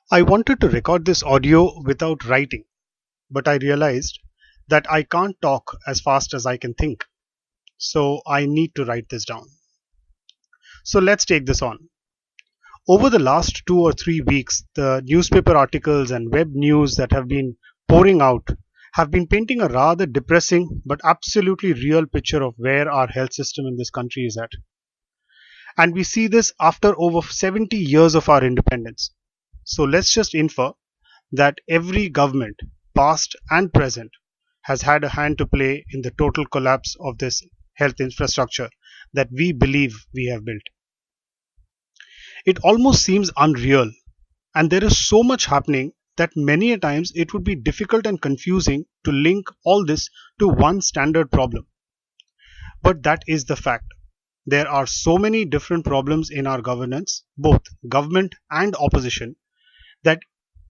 I wanted to record this audio without writing, but I realized that I can't talk as fast as I can think. So I need to write this down. So let's take this on. Over the last 2 or 3 weeks, the newspaper articles and web news that have been pouring out have been painting a rather depressing but absolutely real picture of where our health system in this country is at. And we see this after over 70 years of our independence. So let's just infer that every government, past and present, has had a hand to play in the total collapse of this health infrastructure that we believe we have built. It almost seems unreal, and there is so much happening that many a times it would be difficult and confusing to link all this to one standard problem. But that is the fact. There are so many different problems in our governance, both government and opposition, that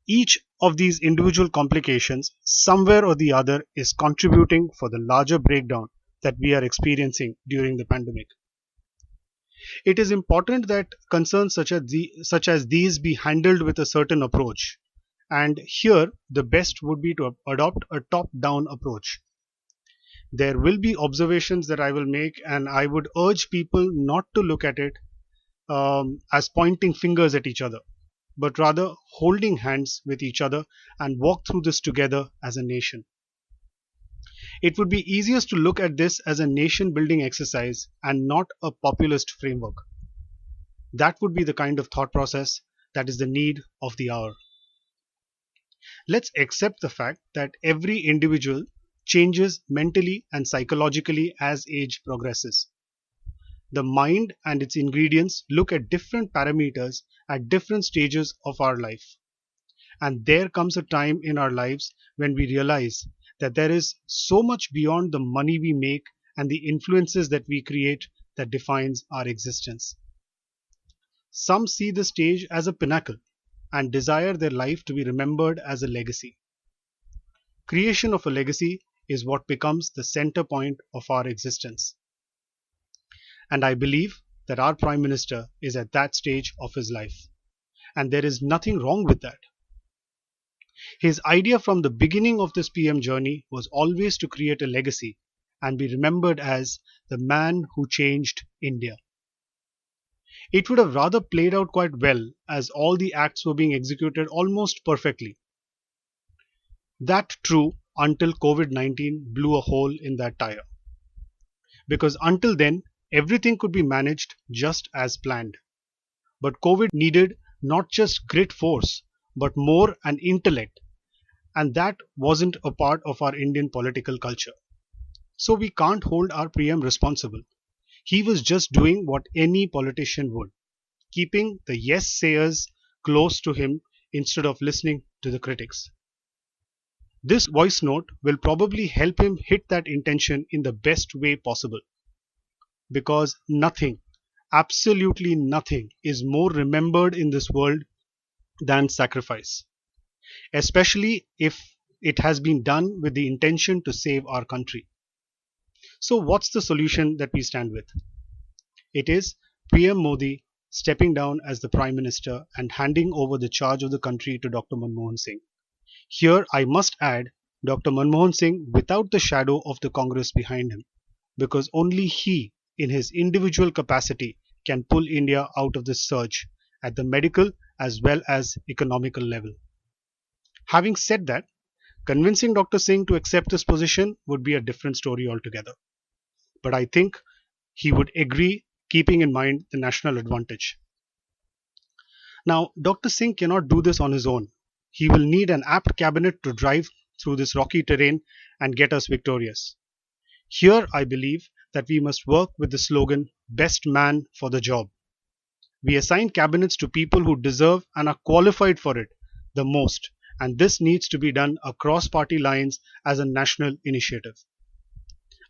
each of these individual complications, somewhere or the other, is contributing for the larger breakdown that we are experiencing during the pandemic. It is important that concerns such as these be handled with a certain approach. And here, the best would be to adopt a top down approach. There will be observations that I will make, and I would urge people not to look at it as pointing fingers at each other, but rather holding hands with each other and walk through this together as a nation. It would be easiest to look at this as a nation building exercise and not a populist framework. That would be the kind of thought process that is the need of the hour. Let's accept the fact that every individual changes mentally and psychologically as age progresses. The mind and its ingredients look at different parameters at different stages of our life. And there comes a time in our lives when we realize that there is so much beyond the money we make and the influences that we create that defines our existence. Some see the stage as a pinnacle and desire their life to be remembered as a legacy. Creation of a legacy is what becomes the center point of our existence. And I believe that our Prime Minister is at that stage of his life. And there is nothing wrong with that. His idea from the beginning of this PM journey was always to create a legacy and be remembered as the man who changed India. It would have rather played out quite well as all the acts were being executed almost perfectly. That true until COVID-19 blew a hole in that tire. Because until then, everything could be managed just as planned. But COVID needed not just grit force, but more an intellect. And that wasn't a part of our Indian political culture. So we can't hold our PM responsible. He was just doing what any politician would, keeping the yes sayers close to him instead of listening to the critics. This voice note will probably help him hit that intention in the best way possible. Because nothing, absolutely nothing, is more remembered in this world than sacrifice, especially if it has been done with the intention to save our country. So, what's the solution that we stand with? It is PM Modi stepping down as the Prime Minister and handing over the charge of the country to Dr. Manmohan Singh. Here, I must add Dr. Manmohan Singh without the shadow of the Congress behind him, because only he, in his individual capacity, can pull India out of this surge at the medical as well as economical level. Having said that, convincing Dr. Singh to accept this position would be a different story altogether. But I think he would agree, keeping in mind the national advantage. Now, Dr. Singh cannot do this on his own. He will need an apt cabinet to drive through this rocky terrain and get us victorious. Here, I believe that we must work with the slogan, best man for the job. We assign cabinets to people who deserve and are qualified for it the most, and this needs to be done across party lines as a national initiative.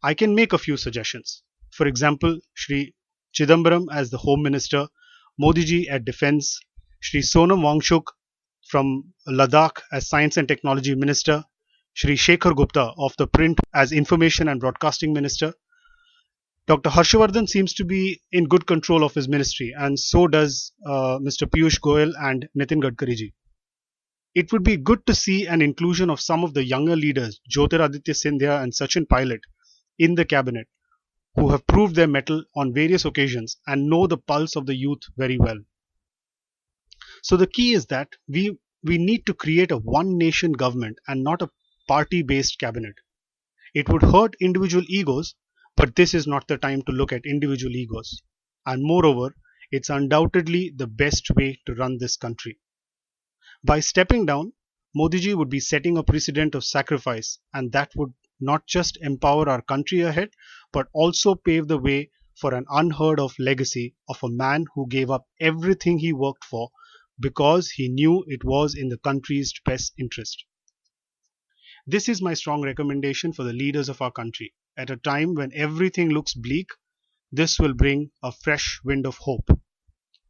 I can make a few suggestions. For example, Shri Chidambaram as the Home Minister, Modi ji at Defence, Shri Sonam Wangchuk from Ladakh as Science and Technology Minister, Shri Shekhar Gupta of the Print as Information and Broadcasting Minister. Dr. Harshvardhan seems to be in good control of his ministry, and so does Mr. Piyush Goyal and Nitin Gadkari ji. It would be good to see an inclusion of some of the younger leaders, Jyotiraditya Scindia and Sachin Pilot, in the cabinet, who have proved their mettle on various occasions and know the pulse of the youth very well. So the key is that we need to create a one nation government and not a party based cabinet. It would hurt individual egos, but this is not the time to look at individual egos. And moreover, it's undoubtedly the best way to run this country. By stepping down, Modi ji would be setting a precedent of sacrifice, and that would not just empower our country ahead, but also pave the way for an unheard of legacy of a man who gave up everything he worked for because he knew it was in the country's best interest. This is my strong recommendation for the leaders of our country. At a time when everything looks bleak, this will bring a fresh wind of hope.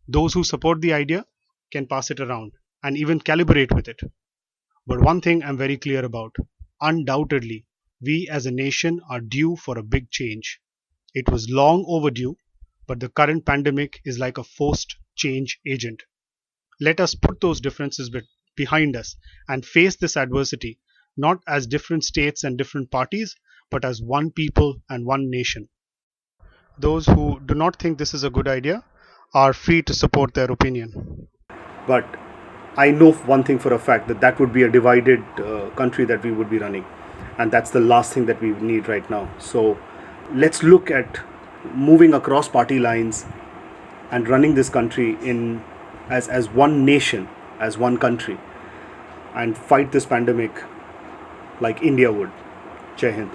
Those who support the idea can pass it around and even calibrate with it. But one thing I'm very clear about, undoubtedly, we as a nation are due for a big change. It was long overdue, but the current pandemic is like a forced change agent. Let us put those differences behind us and face this adversity not as different states and different parties, but as one people and one nation. Those who do not think this is a good idea are free to support their opinion. But I know one thing for a fact, that that would be a divided country that we would be running, and that's the last thing that we need right now. So let's look at moving across party lines and running this country in as one nation, as one country, and fight this pandemic like India would. Jai Hind.